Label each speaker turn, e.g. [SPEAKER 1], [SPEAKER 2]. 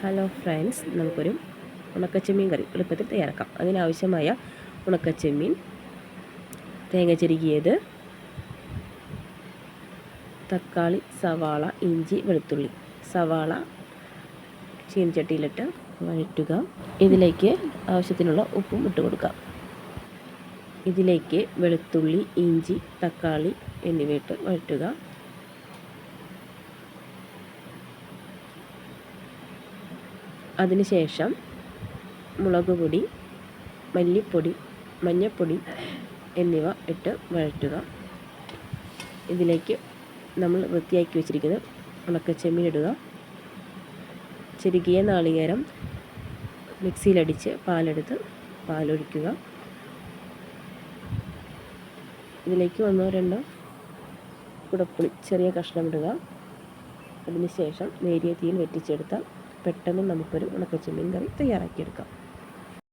[SPEAKER 1] Hello friends, നമുക്കൊരു ഉണക്കച്ചെമ്മീൻ കറി എളുപ്പത്തിൽ തയ്യാറാക്കാം. അതിനാവശ്യമായ ഉണക്കച്ചെമ്മീൻ, തേങ്ങ ചിരകിയത്, തക്കാളി, സവാള, ഇഞ്ചി, വെളുത്തുള്ളി. സവാള ചീനച്ചട്ടിയിലിട്ട് വഴറ്റുക. ഇതിലേക്ക് ആവശ്യത്തിനുള്ള ഉപ്പും ഇട്ട് കൊടുക്കാം. ഇതിലേക്ക് വെളുത്തുള്ളി, ഇഞ്ചി, തക്കാളി എന്നിവയിട്ട് വഴറ്റുക. അതിനുശേഷം മുളക് പൊടി, മല്ലിപ്പൊടി, മഞ്ഞൾപ്പൊടി എന്നിവ ഇട്ട് വഴറ്റുക. ഇതിലേക്ക് നമ്മൾ വൃത്തിയാക്കി വെച്ചിരിക്കുന്ന ഉണക്കച്ചെമ്മീൻ ഇടുക. ചെറുകിയ നാളികേരം മിക്സിയിലടിച്ച് പാലെടുത്ത് പാലൊഴിക്കുക. ഇതിലേക്ക് 1-2 കുടപ്പുളി ചെറിയ കഷ്ണം ഇടുക. അതിനുശേഷം നേരിയ തീയിൽ വറ്റിച്ചെടുത്താൽ പെട്ടെന്ന് നമുക്കൊരു ഉണക്കച്ചെമ്മീൻ കറി തയ്യാറാക്കിയെടുക്കാം.